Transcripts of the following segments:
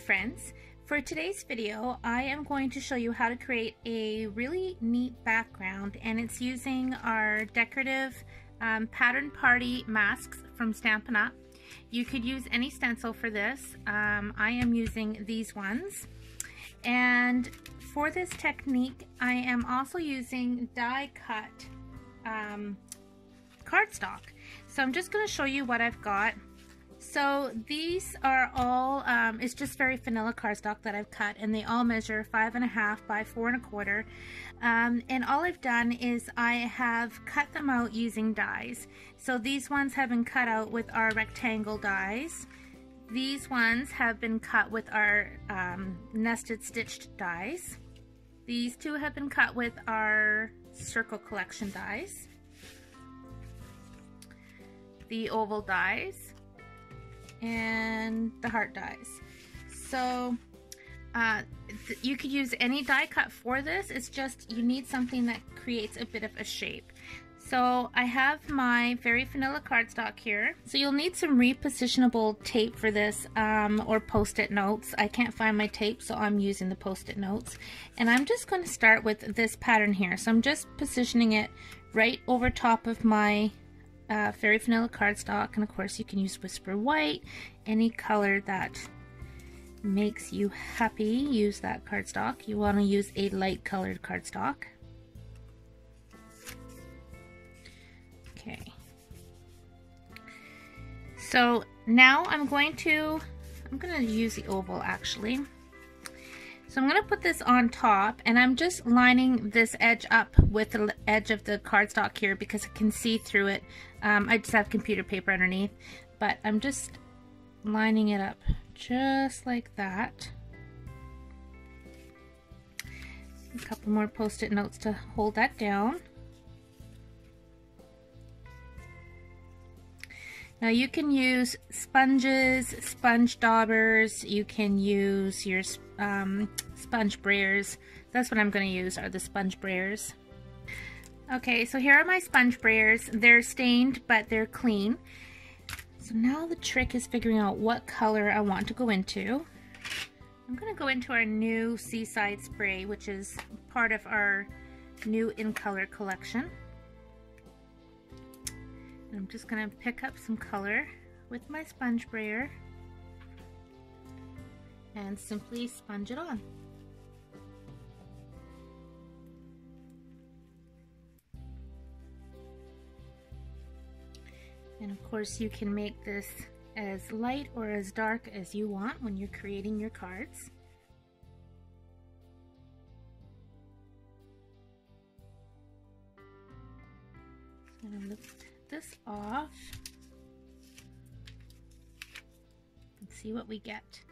friends. For today's video, I am going to show you how to create a really neat background, and it's using our decorative pattern party masks from Stampin' Up. You could use any stencil for this. I am using these ones. And for this technique, I am also using die cut cardstock. So I'm just going to show you what I've got. So these are all, it's just very vanilla cardstock that I've cut, and they all measure 5.5 by 4 1/4. And all I've done is I have cut them out using dies. So these ones have been cut out with our rectangle dies. These ones have been cut with our nested stitched dies. These two have been cut with our circle collection dies. The oval dies. And the heart dies. So you could use any die cut for this. It's just you need something that creates a bit of a shape. So I have my very vanilla cardstock here. So you'll need some repositionable tape for this, or post-it notes. I can't find my tape, so I'm using the post-it notes. And I'm just going to start with this pattern here. So I'm just positioning it right over top of my very vanilla cardstock, and of course you can use Whisper White, any color that makes you happy. Use that cardstock. You want to use a light colored cardstock. Okay. So now I'm going to use the oval actually. So I'm going to put this on top, and I'm just lining this edge up with the edge of the cardstock here because I can see through it. I just have computer paper underneath, but I'm just lining it up just like that. A couple more post-it notes to hold that down. Now you can use sponges, sponge daubers, you can use your sponge brayers. That's what I'm going to use, are the sponge brayers. Okay, so here are my sponge brayers. They're stained, but they're clean. So now the trick is figuring out what color I want to go into. I'm going to go into our new Seaside Spray, which is part of our new In Color collection. I'm just going to pick up some color with my sponge brayer and simply sponge it on. And of course you can make this as light or as dark as you want when you're creating your cards. I'm going to lift this off and see what we get.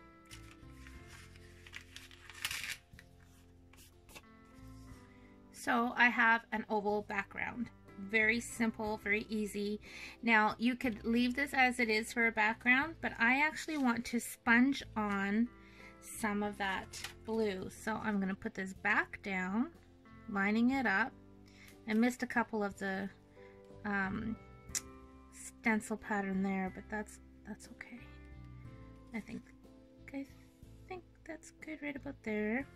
So I have an oval background. Very simple, very easy. Now you could leave this as it is for a background, but I actually want to sponge on some of that blue. So I'm going to put this back down, lining it up. I missed a couple of the stencil pattern there, but that's okay. I think that's good right about there.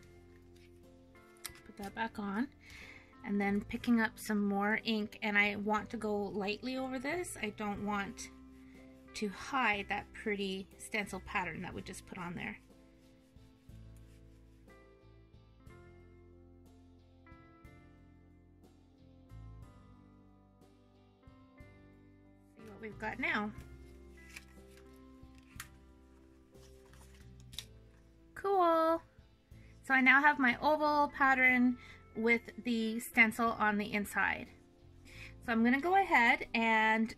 Put that back on, and then picking up some more ink, and I want to go lightly over this. I don't want to hide that pretty stencil pattern that we just put on there. We've got now. Cool. So I now have my oval pattern with the stencil on the inside. So I'm going to go ahead and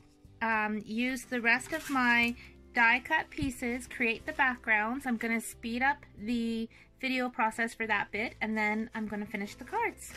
use the rest of my die cut pieces, create the backgrounds. I'm going to speed up the video process for that bit, and then I'm going to finish the cards.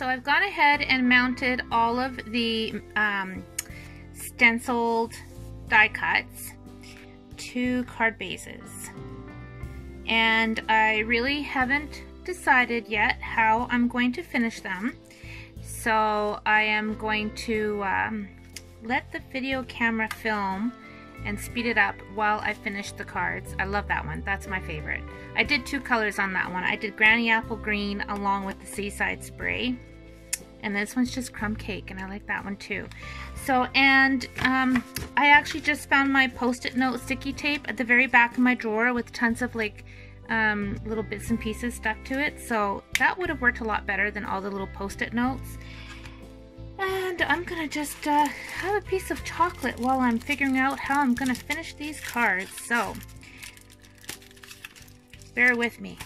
so I've gone ahead and mounted all of the stenciled die cuts to card bases. And I really haven't decided yet how I'm going to finish them. So I am going to let the video camera film and speed it up while I finish the cards. I love that one. That's my favorite. I did 2 colors on that one. I did Granny Apple Green along with the Seaside Spray. And this one's just Crumb Cake, and I like that one too. So, and I actually just found my Post-it note sticky tape at the very back of my drawer with tons of like little bits and pieces stuck to it. So that would have worked a lot better than all the little Post-it notes. And I'm gonna just have a piece of chocolate while I'm figuring out how I'm gonna finish these cards. So bear with me.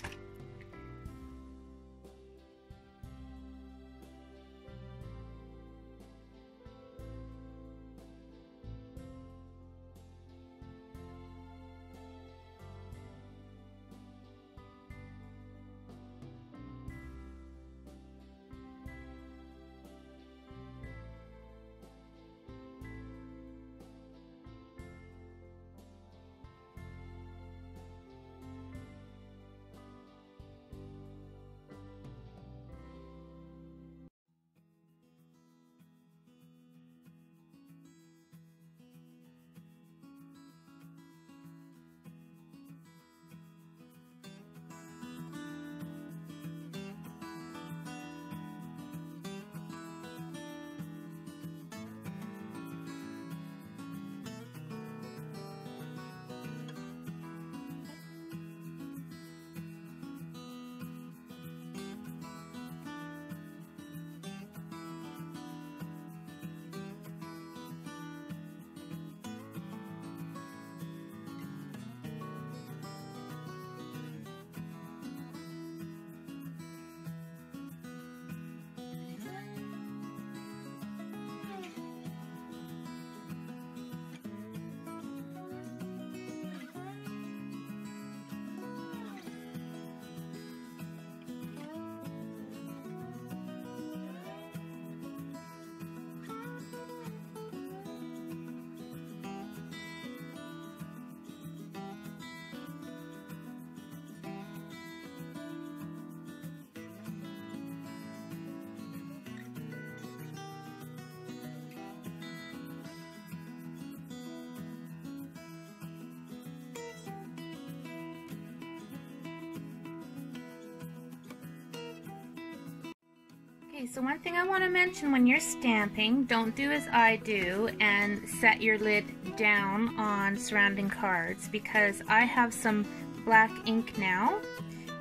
Okay, so one thing I want to mention when you're stamping, don't do as I do and set your lid down on surrounding cards, because I have some black ink now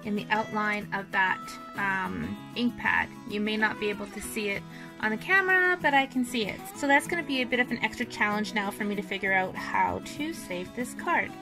in the outline of that ink pad. You may not be able to see it on the camera, but I can see it. So that's going to be a bit of an extra challenge now for me to figure out how to save this card.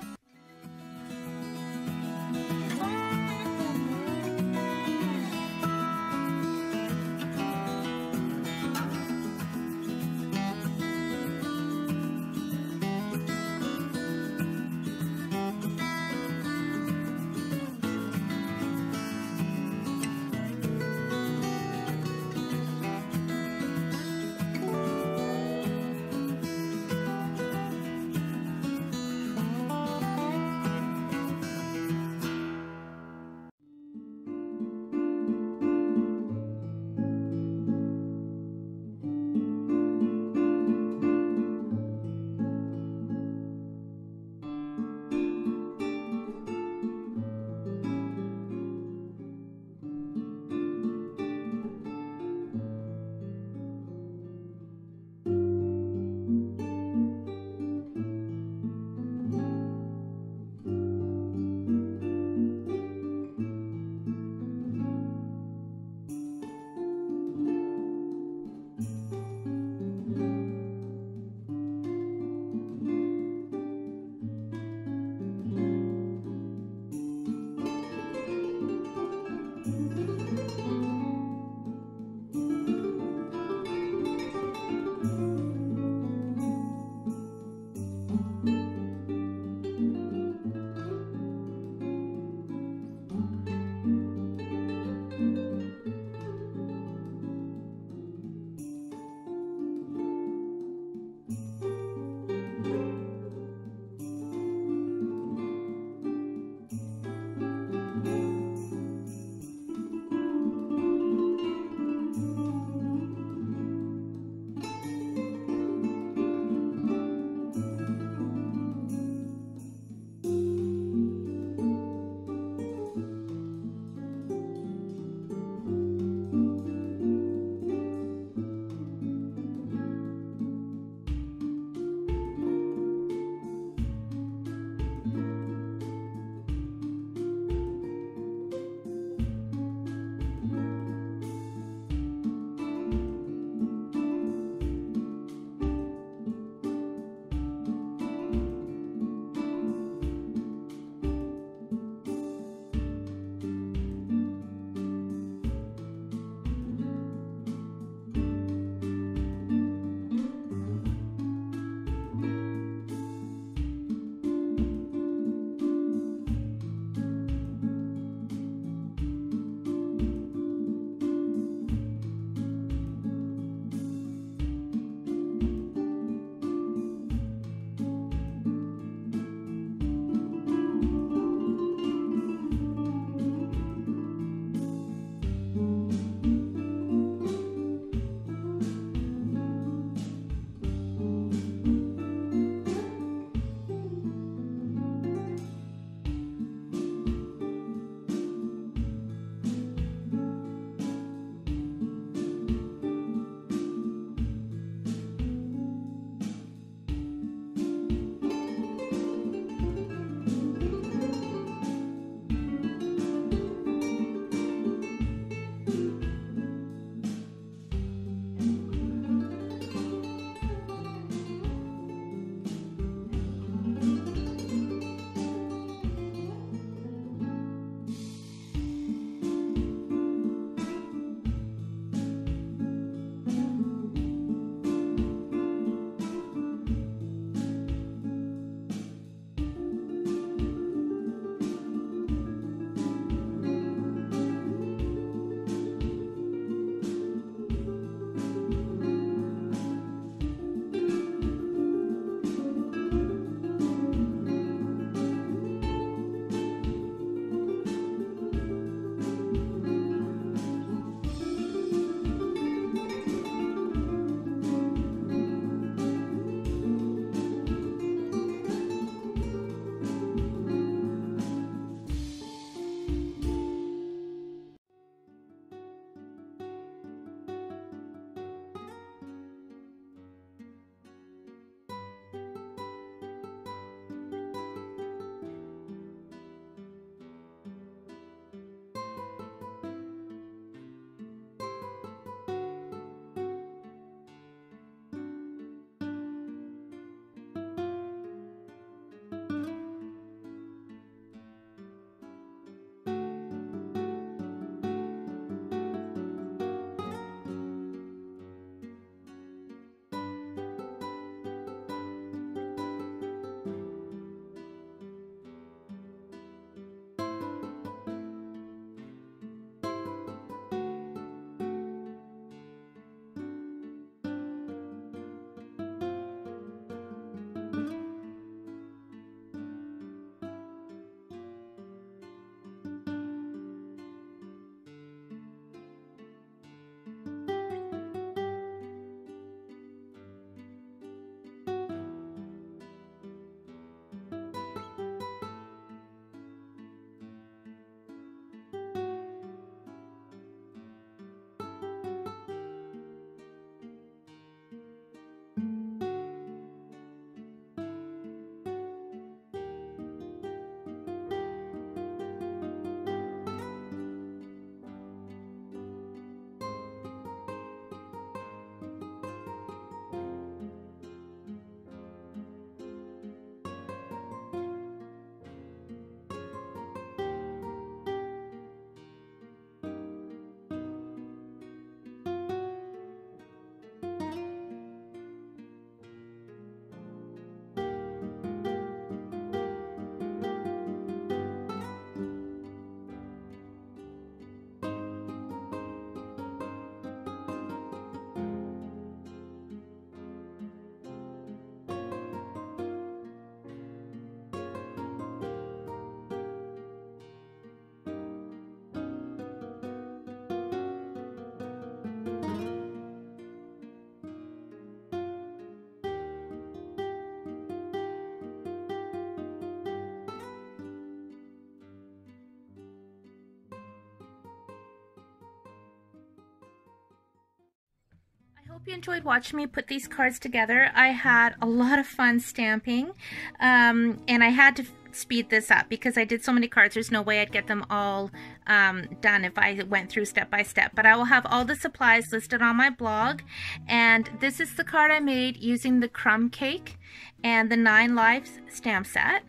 Hope you enjoyed watching me put these cards together. I had a lot of fun stamping, and I had to speed this up because I did so many cards. There's no way I'd get them all done if I went through step by step, but I will have all the supplies listed on my blog. And this is the card I made using the crumb cake and the 9 Lives stamp set.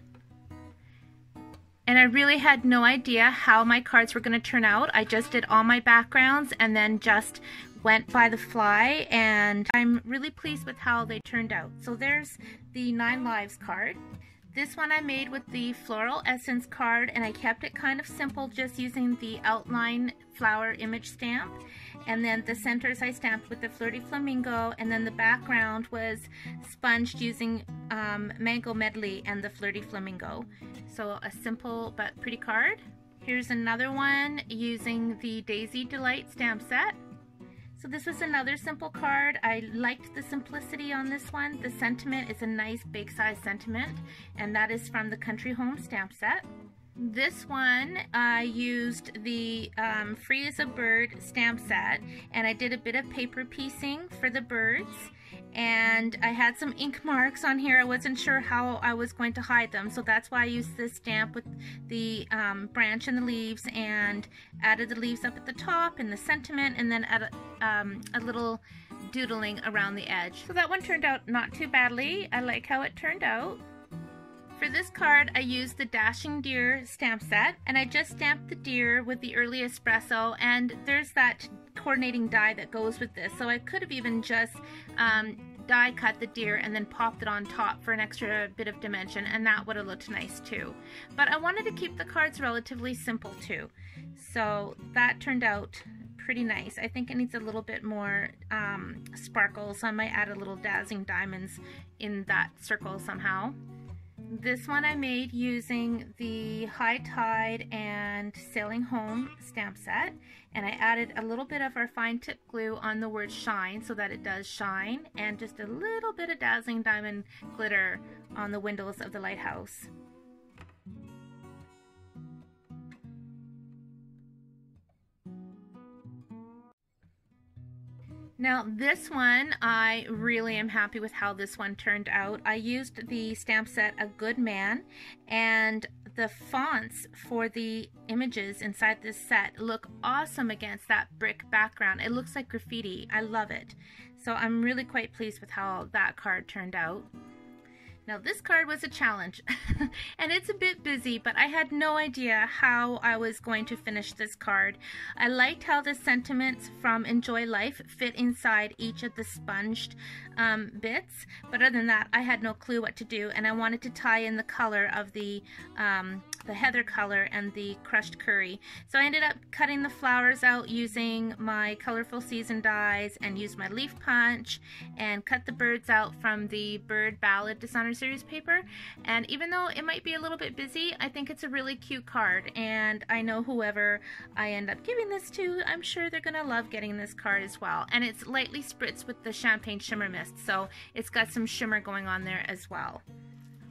And I really had no idea how my cards were going to turn out. I just did all my backgrounds and then just went by the fly, and I'm really pleased with how they turned out. So there's the 9 Lives card. This one I made with the Floral Essence card, and I kept it kind of simple, just using the outline flower image stamp. And then the centers I stamped with the Flirty Flamingo, and then the background was sponged using Mango Medley and the Flirty Flamingo. So a simple but pretty card. Here's another one using the Daisy Delight stamp set. So this was another simple card. I liked the simplicity on this one. The sentiment is a nice big size sentiment, and that is from the Country Home stamp set. This one I used the Free as a Bird stamp set, and I did a bit of paper piecing for the birds, and I had some ink marks on here. I wasn't sure how I was going to hide them, so that's why I used this stamp with the branch and the leaves, and added the leaves up at the top and the sentiment, and then added a little doodling around the edge. So that one turned out not too badly. I like how it turned out. For this card, I used the Dashing Deer stamp set, and I just stamped the deer with the Early Espresso, and there's that coordinating die that goes with this, so I could have even just die cut the deer and then popped it on top for an extra bit of dimension, and that would have looked nice too. But I wanted to keep the cards relatively simple too, so that turned out pretty nice. I think it needs a little bit more sparkle, so I might add a little dazzling diamonds in that circle somehow. This one I made using the High Tide and Sailing Home stamp set, and I added a little bit of our fine tip glue on the word shine so that it does shine, and just a little bit of dazzling diamond glitter on the windows of the lighthouse. Now this one, I really am happy with how this one turned out. I used the stamp set A Good Man, and the fonts for the images inside this set look awesome against that brick background. It looks like graffiti. I love it. So I'm really quite pleased with how that card turned out. Now this card was a challenge, and it's a bit busy, but I had no idea how I was going to finish this card. I liked how the sentiments from Enjoy Life fit inside each of the sponged bits, but other than that, I had no clue what to do, and I wanted to tie in the color of the heather color and the crushed curry. So I ended up cutting the flowers out using my Colorful Season dies, and used my leaf punch, and cut the birds out from the Bird Ballad Designer Series paper. And even though it might be a little bit busy, I think it's a really cute card, and I know whoever I end up giving this to, I'm sure they're gonna love getting this card as well. And it's lightly spritzed with the Champagne Shimmer Mist, so it's got some shimmer going on there as well.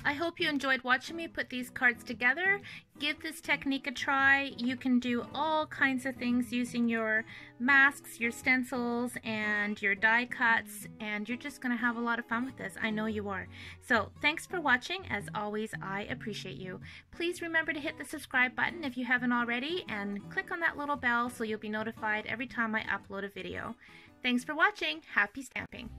I hope you enjoyed watching me put these cards together. Give this technique a try. You can do all kinds of things using your masks, your stencils, and your die cuts, and you're just going to have a lot of fun with this. I know you are. So thanks for watching. As always, I appreciate you. Please remember to hit the subscribe button if you haven't already, and click on that little bell so you'll be notified every time I upload a video. Thanks for watching. Happy stamping.